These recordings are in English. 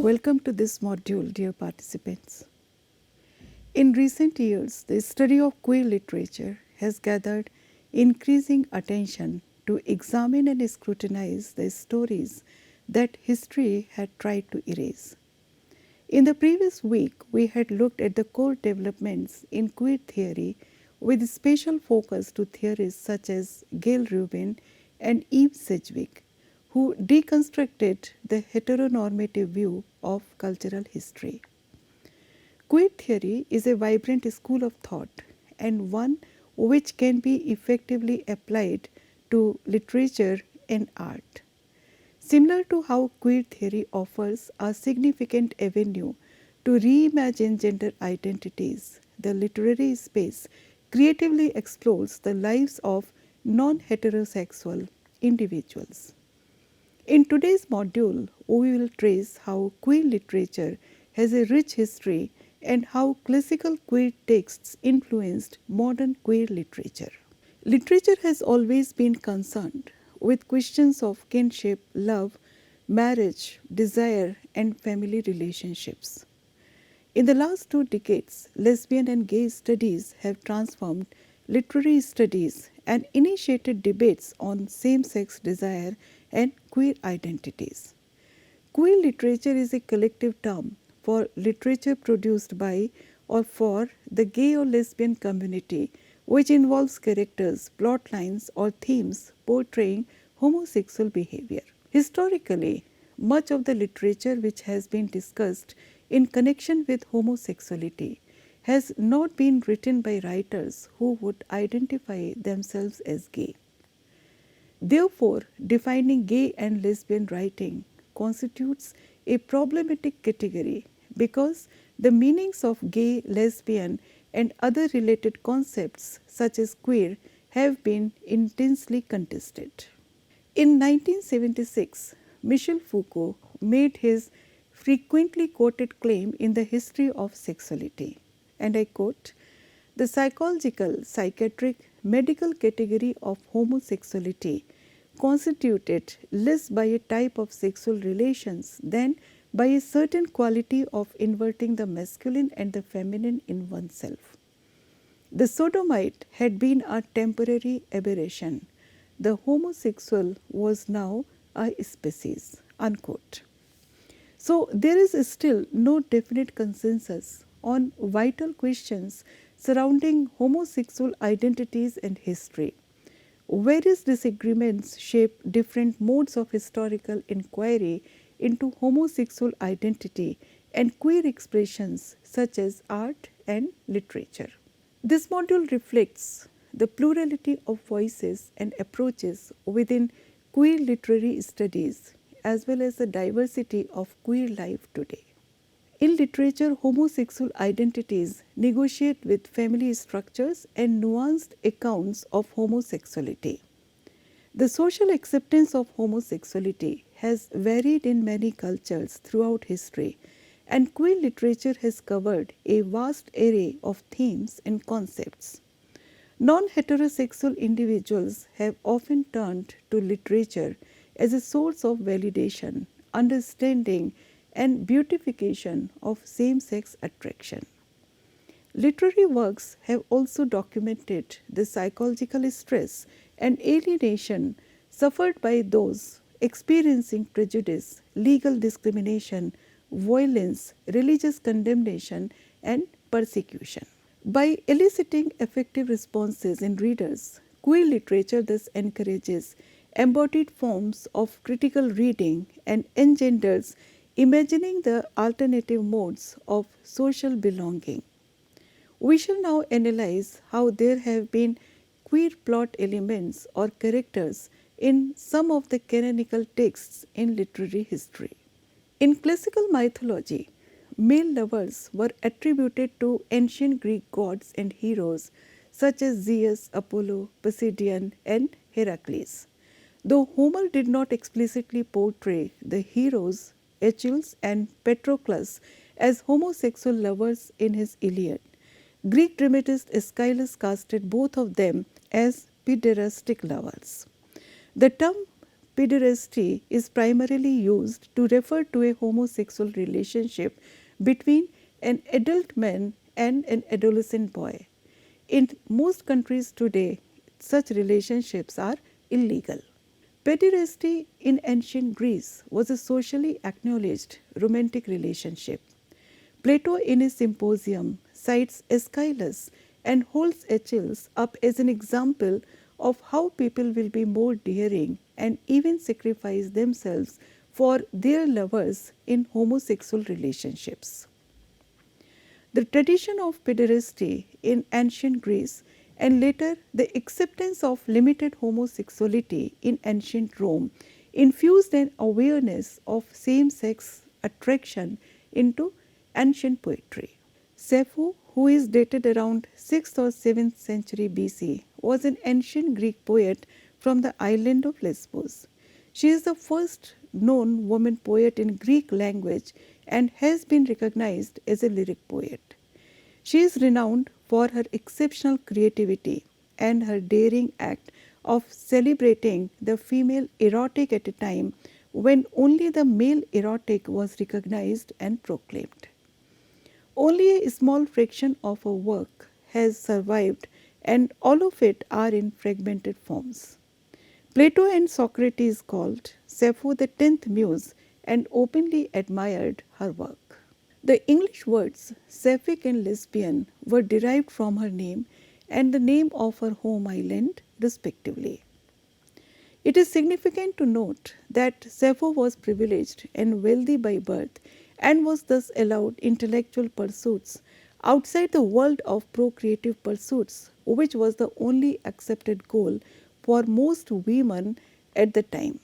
Welcome to this module, dear participants. In recent years, the study of queer literature has gathered increasing attention to examine and scrutinize the stories that history had tried to erase. In the previous week, we had looked at the core developments in queer theory with special focus to theorists such as Gail Rubin and Eve Sedgwick, who deconstructed the heteronormative view of cultural history. Queer theory is a vibrant school of thought and one which can be effectively applied to literature and art. Similar to how queer theory offers a significant avenue to reimagine gender identities, the literary space creatively explores the lives of non-heterosexual individuals. In today's module, we will trace how queer literature has a rich history and how classical queer texts influenced modern queer literature. Literature has always been concerned with questions of kinship, love, marriage, desire, and family relationships. In the last 2 decades, lesbian and gay studies have transformed literary studies and initiated debates on same-sex desire and queer identities. Queer literature is a collective term for literature produced by or for the gay or lesbian community, which involves characters, plot lines, or themes portraying homosexual behavior. Historically, much of the literature which has been discussed in connection with homosexuality has not been written by writers who would identify themselves as gay. Therefore, defining gay and lesbian writing constitutes a problematic category because the meanings of gay, lesbian, and other related concepts such as queer have been intensely contested. In 1976, Michel Foucault made his frequently quoted claim in the history of sexuality, and I quote, "The psychological, psychiatric, medical category of homosexuality constituted less by a type of sexual relations than by a certain quality of inverting the masculine and the feminine in oneself. The sodomite had been a temporary aberration. The homosexual was now a species." Unquote. So, there is still no definite consensus on vital questions surrounding homosexual identities and history. Various disagreements shape different modes of historical inquiry into homosexual identity and queer expressions such as art and literature. This module reflects the plurality of voices and approaches within queer literary studies as well as the diversity of queer life today. In literature, homosexual identities negotiate with family structures and nuanced accounts of homosexuality. The social acceptance of homosexuality has varied in many cultures throughout history, and queer literature has covered a vast array of themes and concepts. Non-heterosexual individuals have often turned to literature as a source of validation, understanding, and beautification of same-sex attraction. Literary works have also documented the psychological stress and alienation suffered by those experiencing prejudice, legal discrimination, violence, religious condemnation, and persecution. By eliciting effective responses in readers, queer literature thus encourages embodied forms of critical reading and engenders imagining the alternative modes of social belonging. We shall now analyze how there have been queer plot elements or characters in some of the canonical texts in literary history. In classical mythology, male lovers were attributed to ancient Greek gods and heroes such as Zeus, Apollo, Poseidon, and Heracles. Though Homer did not explicitly portray the heroes Achilles and Patroclus as homosexual lovers in his Iliad, Greek dramatist Aeschylus casted both of them as pederastic lovers. The term pederasty is primarily used to refer to a homosexual relationship between an adult man and an adolescent boy. In most countries today, such relationships are illegal. Pederasty in ancient Greece was a socially acknowledged romantic relationship. Plato in his Symposium cites Aeschylus and holds Achilles up as an example of how people will be more daring and even sacrifice themselves for their lovers in homosexual relationships. The tradition of pederasty in ancient Greece and later the acceptance of limited homosexuality in ancient Rome infused an awareness of same-sex attraction into ancient poetry. Sappho, who is dated around 6th or 7th century BC, was an ancient Greek poet from the island of Lesbos. She is the first known woman poet in Greek language and has been recognized as a lyric poet. She is renowned for her exceptional creativity and her daring act of celebrating the female erotic at a time when only the male erotic was recognized and proclaimed. Only a small fraction of her work has survived, and all of it are in fragmented forms. Plato and Socrates called Sappho the 10th muse and openly admired her work. The English words sapphic and lesbian were derived from her name and the name of her home island, respectively. It is significant to note that Sappho was privileged and wealthy by birth and was thus allowed intellectual pursuits outside the world of procreative pursuits, which was the only accepted goal for most women at the time.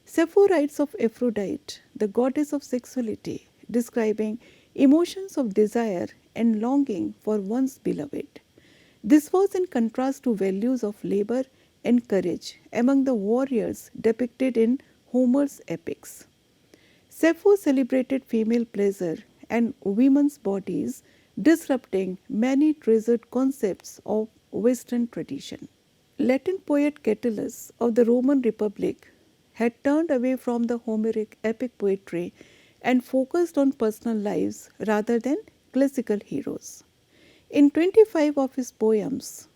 Sappho writes of Aphrodite, the goddess of sexuality, describing emotions of desire and longing for one's beloved. This was in contrast to values of labor and courage among the warriors depicted in Homer's epics. Sappho celebrated female pleasure and women's bodies, disrupting many treasured concepts of Western tradition. Latin poet Catullus of the Roman Republic had turned away from the Homeric epic poetry and focused on personal lives rather than classical heroes. In 25 of his poems,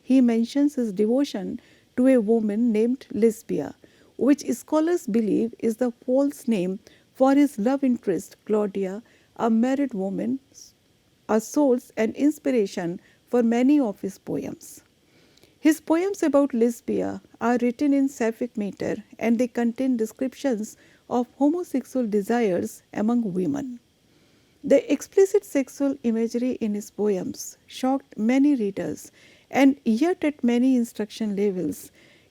he mentions his devotion to a woman named Lesbia, which scholars believe is the false name for his love interest Claudia, a married woman, a source and inspiration for many of his poems. His poems about Lesbia are written in sapphic meter and they contain descriptions of homosexual desires among women. The explicit sexual imagery in his poems shocked many readers, and yet at many instruction levels,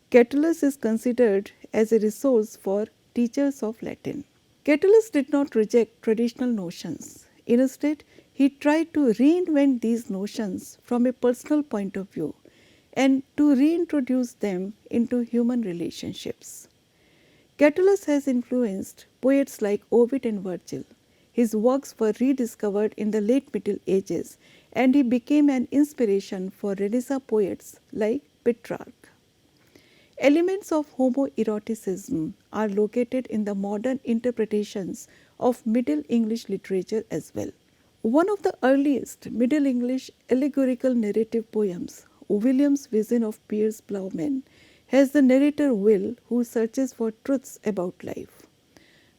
Catullus is considered as a resource for teachers of Latin. Catullus did not reject traditional notions. Instead, he tried to reinvent these notions from a personal point of view and to reintroduce them into human relationships. Catullus has influenced poets like Ovid and Virgil. His works were rediscovered in the late Middle Ages and he became an inspiration for Renaissance poets like Petrarch. Elements of homoeroticism are located in the modern interpretations of Middle English literature as well. One of the earliest Middle English allegorical narrative poems, William's Vision of Piers Plowman, has the narrator Will who searches for truths about life.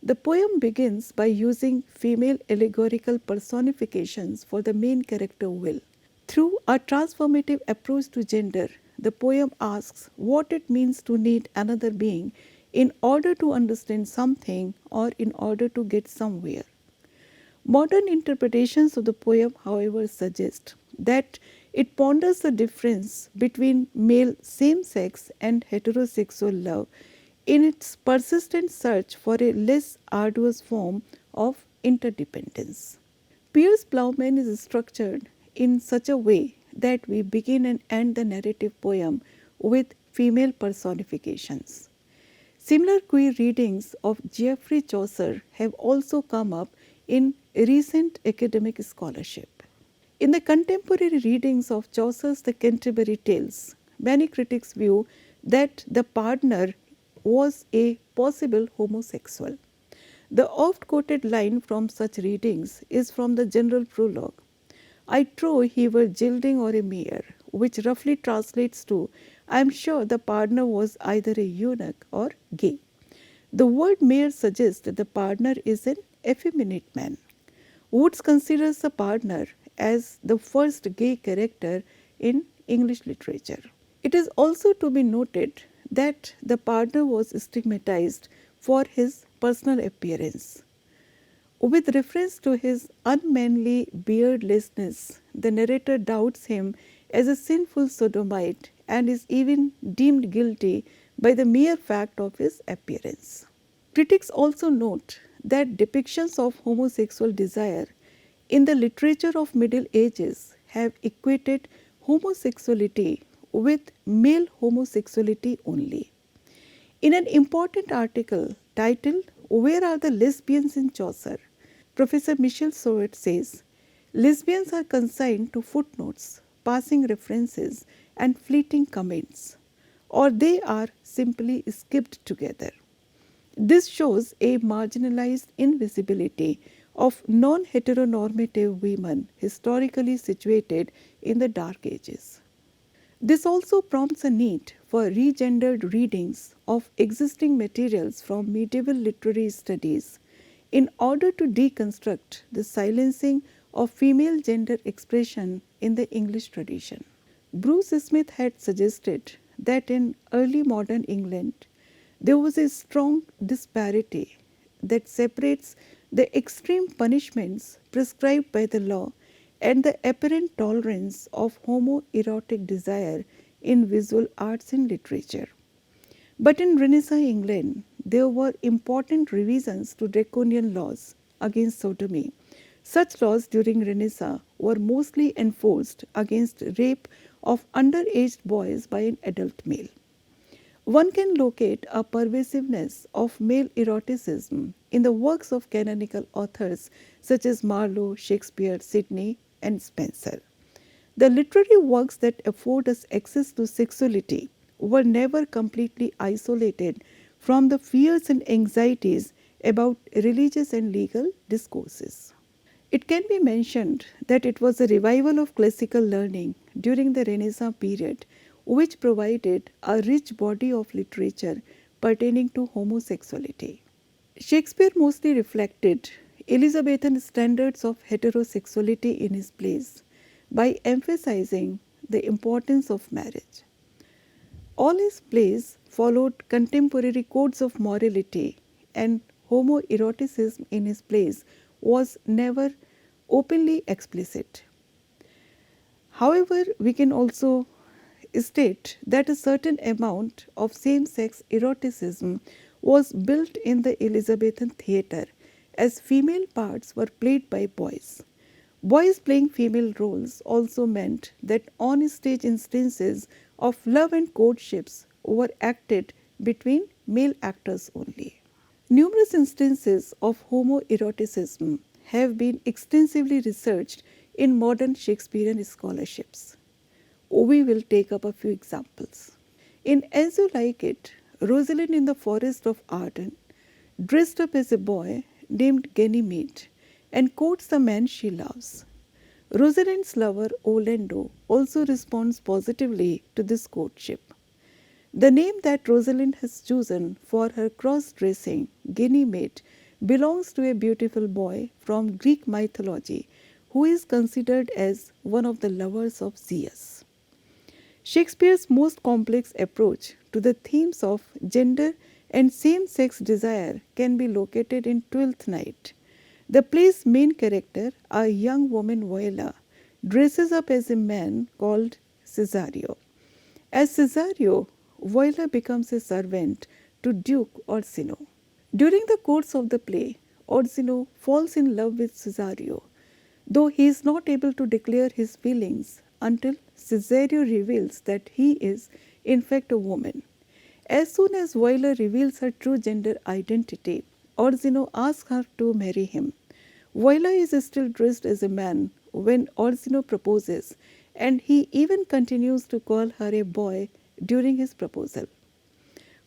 The poem begins by using female allegorical personifications for the main character Will. Through a transformative approach to gender, the poem asks what it means to need another being in order to understand something or in order to get somewhere. Modern interpretations of the poem, however, suggest that it ponders the difference between male same-sex and heterosexual love in its persistent search for a less arduous form of interdependence. Piers Plowman is structured in such a way that we begin and end the narrative poem with female personifications. Similar queer readings of Geoffrey Chaucer have also come up in recent academic scholarship. In the contemporary readings of Chaucer's The Canterbury Tales, many critics view that the pardoner was a possible homosexual. The oft quoted line from such readings is from the general prologue, I trow he were gilding or a mere, which roughly translates to, I am sure the partner was either a eunuch or gay. The word mere suggests that the partner is an effeminate man. Woods considers the partner as the first gay character in English literature. It is also to be noted that the partner was stigmatized for his personal appearance. With reference to his unmanly beardlessness, the narrator doubts him as a sinful sodomite and is even deemed guilty by the mere fact of his appearance. Critics also note that depictions of homosexual desire in the literature of Middle Ages have equated homosexuality with male homosexuality only. In an important article titled Where Are the Lesbians in Chaucer? Professor Michel Sauet says, lesbians are consigned to footnotes, passing references, and fleeting comments, or they are simply skipped together. This shows a marginalized invisibility of non heteronormative women historically situated in the Dark Ages. This also prompts a need for regendered readings of existing materials from medieval literary studies in order to deconstruct the silencing of female gender expression in the English tradition. Bruce Smith had suggested that in early modern England there was a strong disparity that separates the extreme punishments prescribed by the law and the apparent tolerance of homoerotic desire in visual arts and literature. But in Renaissance England, there were important revisions to draconian laws against sodomy. Such laws during Renaissance were mostly enforced against rape of underage boys by an adult male. One can locate a pervasiveness of male eroticism in the works of canonical authors such as Marlowe, Shakespeare, Sidney, and Spenser. The literary works that afford us access to sexuality were never completely isolated from the fears and anxieties about religious and legal discourses. It can be mentioned that it was a revival of classical learning during the Renaissance period, which provided a rich body of literature pertaining to homosexuality. Shakespeare mostly reflected Elizabethan standards of heterosexuality in his plays by emphasizing the importance of marriage. All his plays followed contemporary codes of morality, and homoeroticism in his plays was never openly explicit. However, we can also state that a certain amount of same-sex eroticism was built in the Elizabethan theatre as female parts were played by boys. Boys playing female roles also meant that on-stage instances of love and courtships were acted between male actors only. Numerous instances of homoeroticism have been extensively researched in modern Shakespearean scholarships. We will take up a few examples. In As You Like It, Rosalind in the Forest of Arden, dressed up as a boy named Ganymede, and courts the man she loves. Rosalind's lover Orlando also responds positively to this courtship. The name that Rosalind has chosen for her cross-dressing, Ganymede, belongs to a beautiful boy from Greek mythology who is considered as one of the lovers of Zeus. Shakespeare's most complex approach to the themes of gender and same-sex desire can be located in Twelfth Night. The play's main character, a young woman Viola, dresses up as a man called Cesario. As Cesario, Viola becomes a servant to Duke Orsino. During the course of the play, Orsino falls in love with Cesario, though he is not able to declare his feelings until Cesario reveals that he is in fact a woman. As soon as Viola reveals her true gender identity, Orsino asks her to marry him. Viola is still dressed as a man when Orsino proposes, and he even continues to call her a boy during his proposal.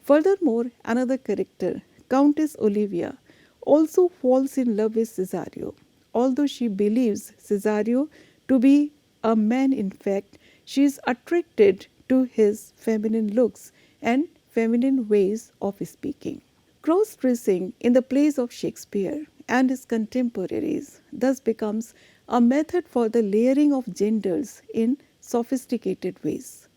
Furthermore, another character, Countess Olivia, also falls in love with Cesario. Although she believes Cesario to be a man, in fact, she is attracted to his feminine looks and feminine ways of speaking. Cross dressing in the plays of Shakespeare and his contemporaries thus becomes a method for the layering of genders in sophisticated ways.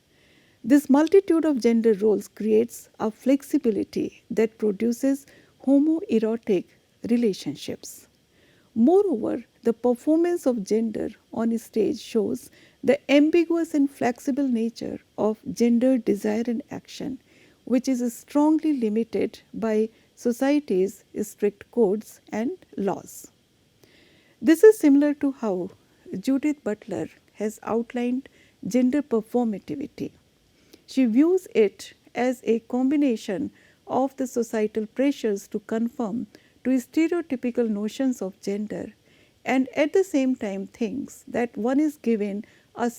This multitude of gender roles creates a flexibility that produces homoerotic relationships. Moreover, the performance of gender on stage shows the ambiguous and flexible nature of gender desire and action, which is strongly limited by society's strict codes and laws. This is similar to how Judith Butler has outlined gender performativity. She views it as a combination of the societal pressures to conform to stereotypical notions of gender and at the same time thinks that one is given a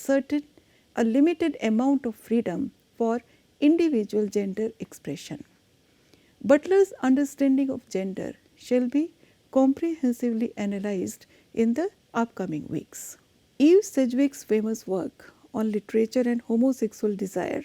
limited amount of freedom for individual gender expression. Butler's understanding of gender shall be comprehensively analyzed in the upcoming weeks. Eve Sedgwick's famous work on literature and homosexual desire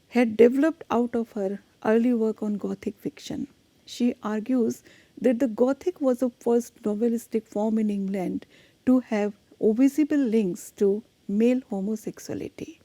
had developed out of her early work on Gothic fiction. She argues that the Gothic was the first novelistic form in England to have visible links to male homosexuality.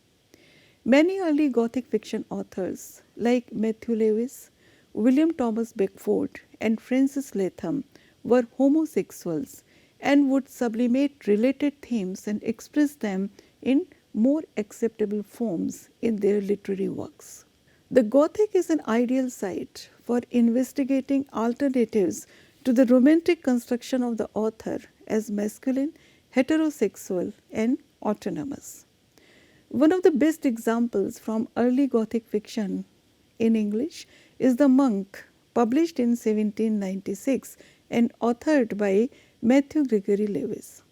Many early Gothic fiction authors like Matthew Lewis, William Thomas Beckford, and Francis Latham were homosexuals and would sublimate related themes and express them in more acceptable forms in their literary works. The Gothic is an ideal site for investigating alternatives to the romantic construction of the author as masculine, heterosexual, and autonomous. One of the best examples from early Gothic fiction in English is The Monk, published in 1796 and authored by Matthew Gregory Lewis.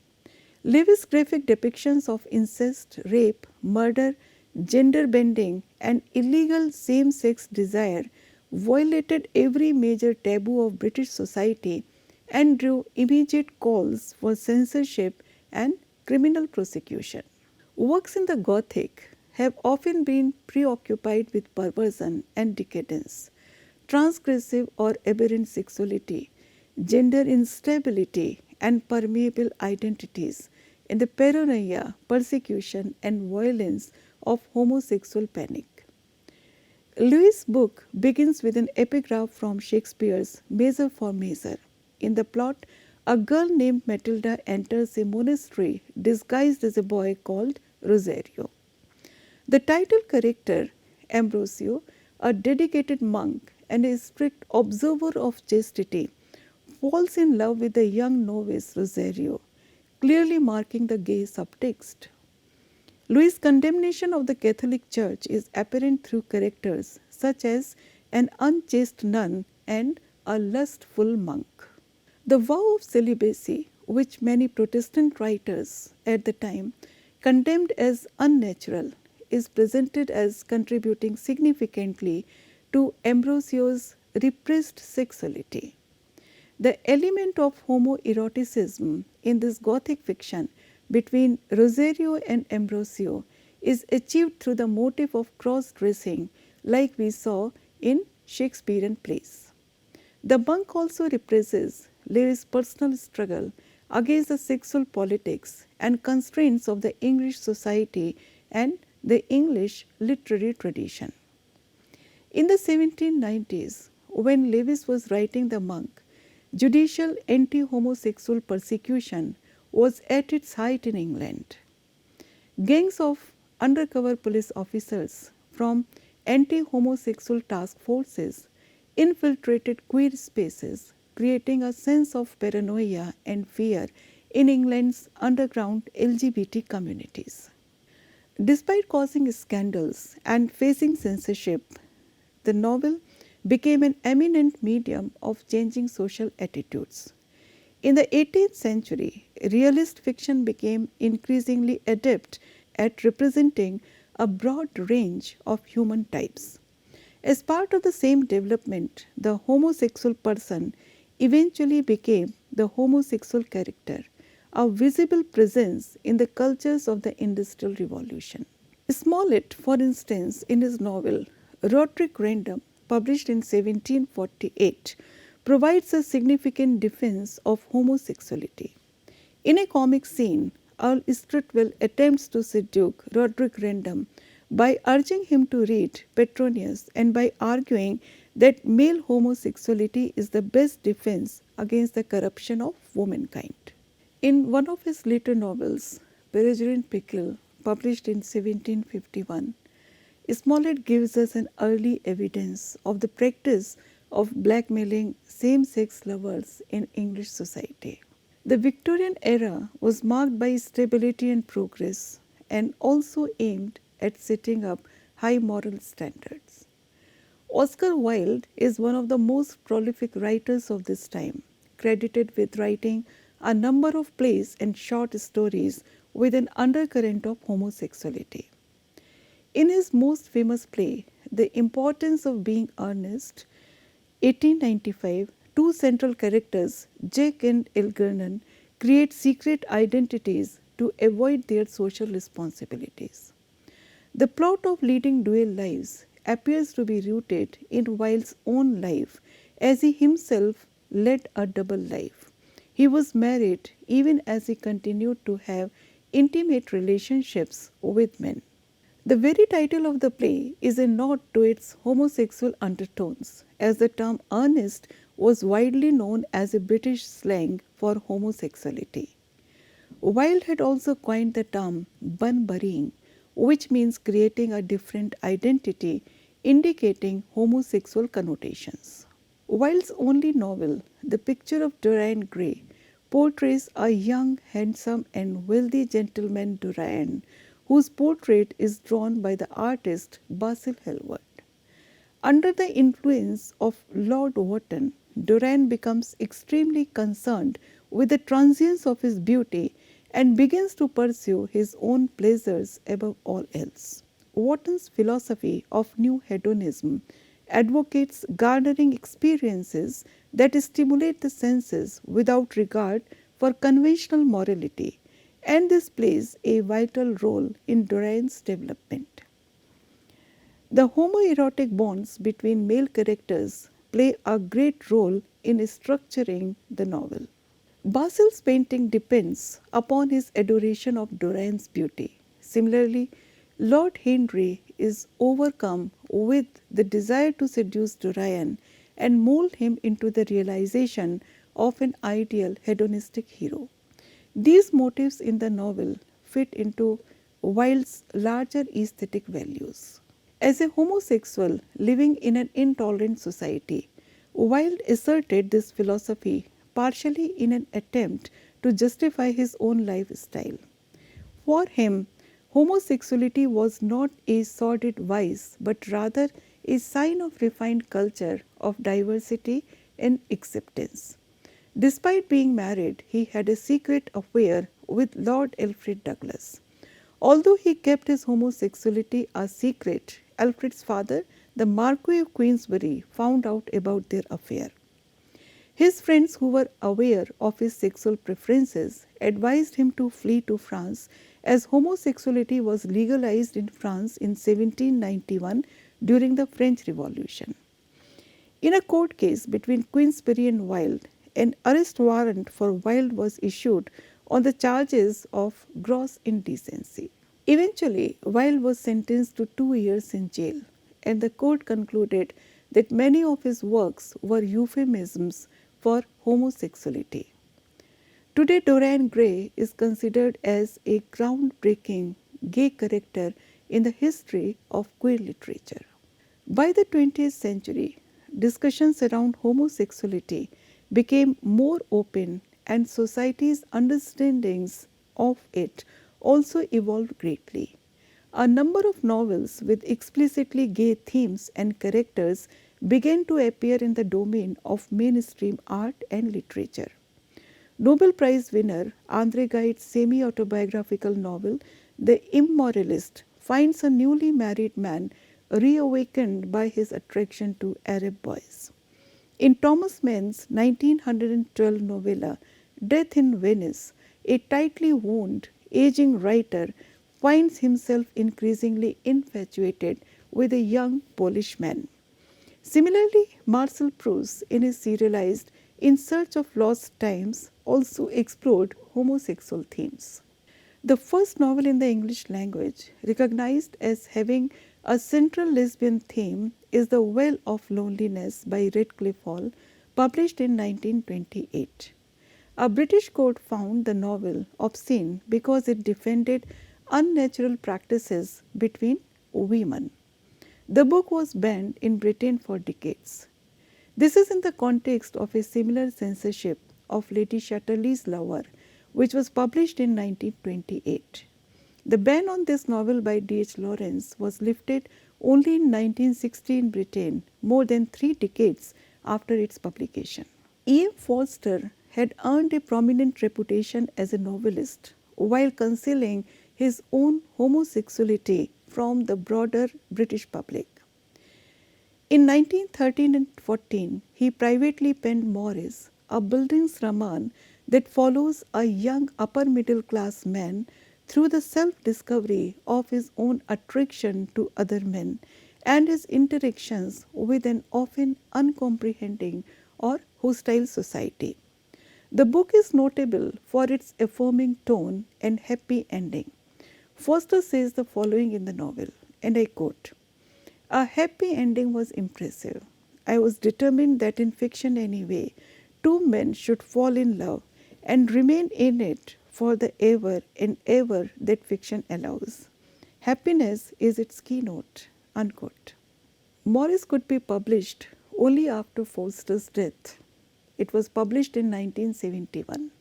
Lewis' graphic depictions of incest, rape, murder, gender bending, and illegal same sex desire violated every major taboo of British society and drew immediate calls for censorship and criminal prosecution. Works in the Gothic have often been preoccupied with perversion and decadence, transgressive or aberrant sexuality, gender instability, and permeable identities in the paranoia, persecution, and violence of homosexual panic. Lewis' book begins with an epigraph from Shakespeare's Measure for Measure. In the plot, a girl named Matilda enters a monastery disguised as a boy called Rosario. The title character, Ambrosio, a dedicated monk and a strict observer of chastity, falls in love with the young novice Rosario, clearly marking the gay subtext. Louis' condemnation of the Catholic Church is apparent through characters such as an unchaste nun and a lustful monk. The vow of celibacy, which many Protestant writers at the time condemned as unnatural, is presented as contributing significantly to Ambrosio's repressed sexuality. The element of homoeroticism in this Gothic fiction between Rosario and Ambrosio is achieved through the motive of cross-dressing like we saw in Shakespearean plays. The monk also represents Lewis' personal struggle against the sexual politics and constraints of the English society and the English literary tradition. In the 1790s, when Lewis was writing The Monk, judicial anti-homosexual persecution was at its height in England. Gangs of undercover police officers from anti-homosexual task forces infiltrated queer spaces, creating a sense of paranoia and fear in England's underground LGBT communities. Despite causing scandals and facing censorship, the novel became an eminent medium of changing social attitudes. In the 18th century, realist fiction became increasingly adept at representing a broad range of human types. As part of the same development, the homosexual person eventually became the homosexual character, a visible presence in the cultures of the Industrial Revolution. Smollett, for instance, in his novel Roderick Random, published in 1748, provides a significant defense of homosexuality. In a comic scene, Earl Stritwell attempts to seduce Roderick Random by urging him to read Petronius and by arguing that male homosexuality is the best defense against the corruption of womankind. In one of his later novels, Peregrine Pickle, published in 1751, Smollett gives us an early evidence of the practice of blackmailing same-sex lovers in English society. The Victorian era was marked by stability and progress and also aimed at setting up high moral standards. Oscar Wilde is one of the most prolific writers of this time, credited with writing a number of plays and short stories with an undercurrent of homosexuality. In his most famous play, The Importance of Being Earnest, 1895, two central characters, Jack and Algernon, create secret identities to avoid their social responsibilities. The plot of leading dual lives appears to be rooted in Wilde's own life, as he himself led a double life. He was married even as he continued to have intimate relationships with men. The very title of the play is a nod to its homosexual undertones, as the term earnest was widely known as a British slang for homosexuality. Wilde had also coined the term bun-burying, which means creating a different identity, indicating homosexual connotations. Wilde's only novel, The Picture of Dorian Gray, portrays a young, handsome and wealthy gentleman Dorian, whose portrait is drawn by the artist Basil Hallward. Under the influence of Lord Wotton, Dorian becomes extremely concerned with the transience of his beauty and begins to pursue his own pleasures above all else. Wotton's philosophy of new hedonism advocates garnering experiences that stimulate the senses without regard for conventional morality, and this plays a vital role in Dorian's development. The homoerotic bonds between male characters play a great role in structuring the novel. Basil's painting depends upon his adoration of Dorian's beauty. Similarly, Lord Henry is overcome with the desire to seduce Dorian and mold him into the realization of an ideal hedonistic hero. These motifs in the novel fit into Wilde's larger aesthetic values. As a homosexual living in an intolerant society, Wilde asserted this philosophy partially in an attempt to justify his own lifestyle. For him, homosexuality was not a sordid vice but rather a sign of refined culture of diversity and acceptance. Despite being married, he had a secret affair with Lord Alfred Douglas. Although he kept his homosexuality a secret, Alfred's father, the Marquis of Queensberry, found out about their affair. His friends, who were aware of his sexual preferences, advised him to flee to France, as homosexuality was legalized in France in 1791 during the French Revolution. In a court case between Queensberry and Wilde, an arrest warrant for Wilde was issued on the charges of gross indecency. Eventually, Wilde was sentenced to 2 years in jail, and the court concluded that many of his works were euphemisms for homosexuality. Today, Dorian Gray is considered as a groundbreaking gay character in the history of queer literature. By the 20th century, discussions around homosexuality became more open and society's understandings of it also evolved greatly. A number of novels with explicitly gay themes and characters began to appear in the domain of mainstream art and literature. Nobel Prize winner Andre Gide's semi-autobiographical novel, The Immoralist, finds a newly married man reawakened by his attraction to Arab boys. In Thomas Mann's 1912 novella Death in Venice, a tightly wound, aging writer finds himself increasingly infatuated with a young Polish man. Similarly, Marcel Proust, in his serialized In Search of Lost Times, also explored homosexual themes. The first novel in the English language recognized as having a central lesbian theme is The Well of Loneliness by Redcliffe Hall, published in 1928. A British court found the novel obscene because it defended unnatural practices between women. The book was banned in Britain for decades. This is in the context of a similar censorship of Lady Chatterley's Lover, which was published in 1928. The ban on this novel by D.H. Lawrence was lifted only in 1960 in Britain, more than 3 decades after its publication. E.M. Forster had earned a prominent reputation as a novelist while concealing his own homosexuality from the broader British public. In 1913 and 14, he privately penned Morris, a Bildungsroman that follows a young upper middle class man through the self-discovery of his own attraction to other men and his interactions with an often uncomprehending or hostile society. The book is notable for its affirming tone and happy ending. Forster says the following in the novel, and I quote, "A happy ending was impressive. I was determined that in fiction anyway, 2 men should fall in love and remain in it for the ever and ever that fiction allows. Happiness is its keynote." Unquote. Morris could be published only after Forster's death. It was published in 1971.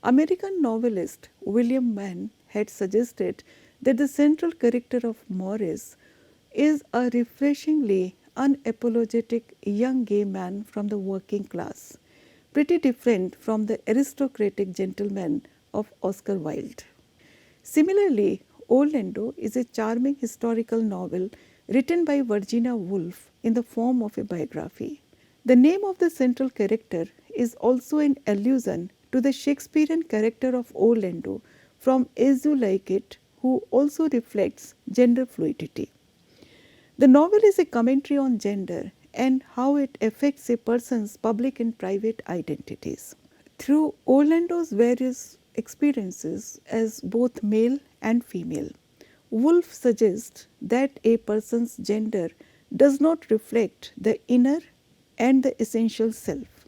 American novelist William Mann had suggested that the central character of Morris is a refreshingly unapologetic young gay man from the working class, pretty different from the aristocratic gentleman of Oscar Wilde. Similarly, Orlando is a charming historical novel written by Virginia Woolf in the form of a biography. The name of the central character is also an allusion to the Shakespearean character of Orlando from As You Like It, who also reflects gender fluidity. The novel is a commentary on gender and how it affects a person's public and private identities. Through Orlando's various experiences as both male and female, Woolf suggests that a person's gender does not reflect the inner and the essential self.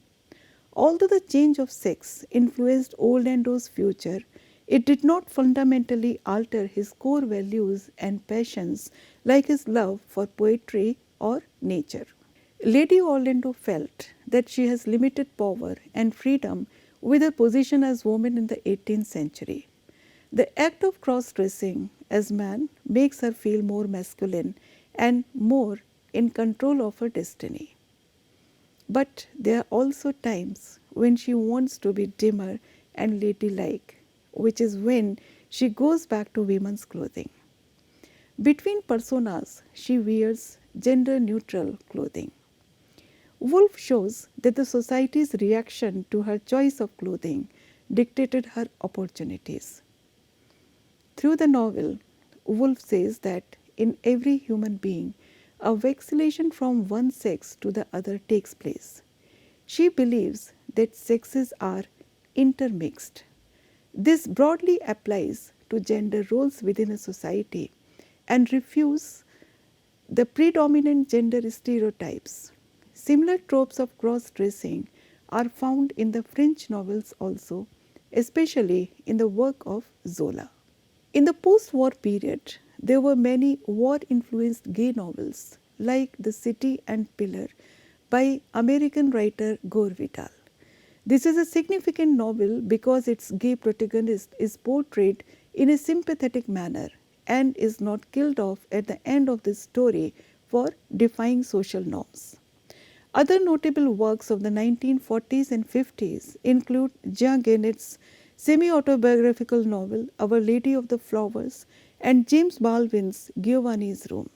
Although the change of sex influenced Orlando's future, it did not fundamentally alter his core values and passions like his love for poetry or nature. Lady Orlando felt that she has limited power and freedom with her position as woman in the 18th century. The act of cross-dressing as man makes her feel more masculine and more in control of her destiny. But there are also times when she wants to be dimmer and ladylike, which is when she goes back to women's clothing. Between personas, she wears gender-neutral clothing. Woolf shows that the society's reaction to her choice of clothing dictated her opportunities. Through the novel, Woolf says that in every human being, a vacillation from one sex to the other takes place. She believes that sexes are intermixed. This broadly applies to gender roles within a society and refutes the predominant gender stereotypes. Similar tropes of cross-dressing are found in the French novels also, especially in the work of Zola. In the post-war period, there were many war-influenced gay novels like The City and Pillar by American writer Gore Vidal. This is a significant novel because its gay protagonist is portrayed in a sympathetic manner and is not killed off at the end of the story for defying social norms. Other notable works of the 1940s and 50s include Jean Genet's semi-autobiographical novel Our Lady of the Flowers and James Baldwin's Giovanni's Room.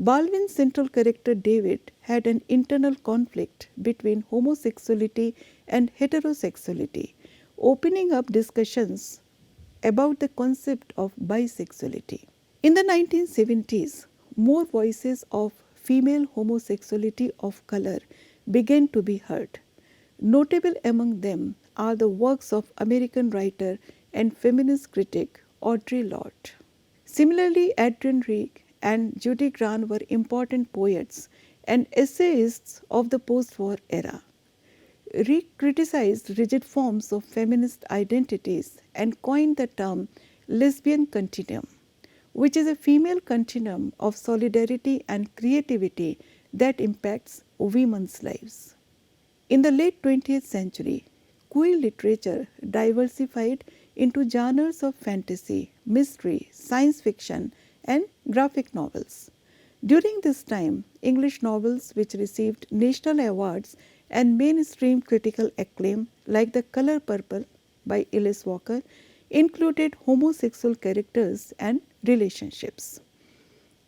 Baldwin's central character David had an internal conflict between homosexuality and heterosexuality, opening up discussions about the concept of bisexuality. In the 1970s, more voices of female homosexuality of color began to be heard. Notable among them are the works of American writer and feminist critic Audre Lorde. Similarly, Adrienne Rich and Judy Grant were important poets and essayists of the post-war era. Rich criticized rigid forms of feminist identities and coined the term lesbian continuum, which is a female continuum of solidarity and creativity that impacts women's lives. In the late 20th century, queer literature diversified into genres of fantasy, mystery, science fiction, and graphic novels. During this time, English novels which received national awards and mainstream critical acclaim, like The Color Purple by Alice Walker, included homosexual characters and relationships.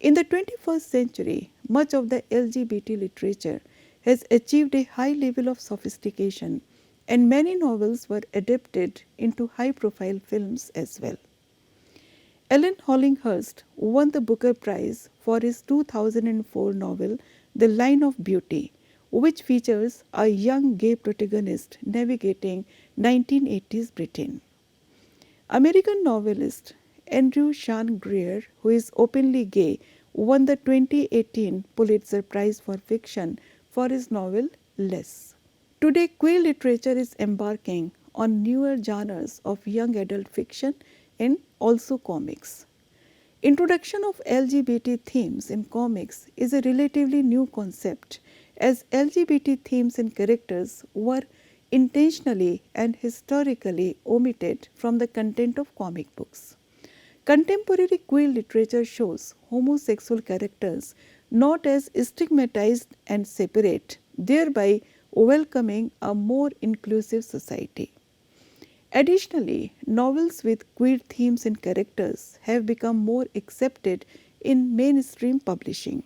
In the 21st century, much of the LGBT literature has achieved a high level of sophistication, and many novels were adapted into high-profile films as well. Alan Hollinghurst won the Booker Prize for his 2004 novel The Line of Beauty, which features a young gay protagonist navigating 1980s Britain. American novelist Andrew Sean Greer, who is openly gay, won the 2018 Pulitzer Prize for Fiction for his novel Less. Today, queer literature is embarking on newer genres of young adult fiction and also comics. Introduction of LGBT themes in comics is a relatively new concept, as LGBT themes and characters were intentionally and historically omitted from the content of comic books. Contemporary queer literature shows homosexual characters not as stigmatized and separate, thereby welcoming a more inclusive society. Additionally, novels with queer themes and characters have become more accepted in mainstream publishing,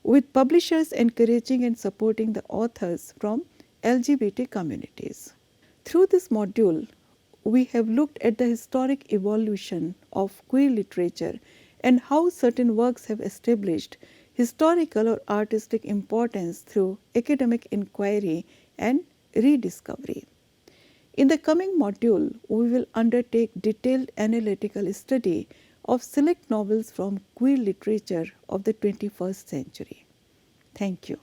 with publishers encouraging and supporting the authors from LGBT communities. Through this module, we have looked at the historic evolution of queer literature and how certain works have established historical or artistic importance through academic inquiry and rediscovery. In the coming module, we will undertake detailed analytical study of select novels from queer literature of the 21st century. Thank you.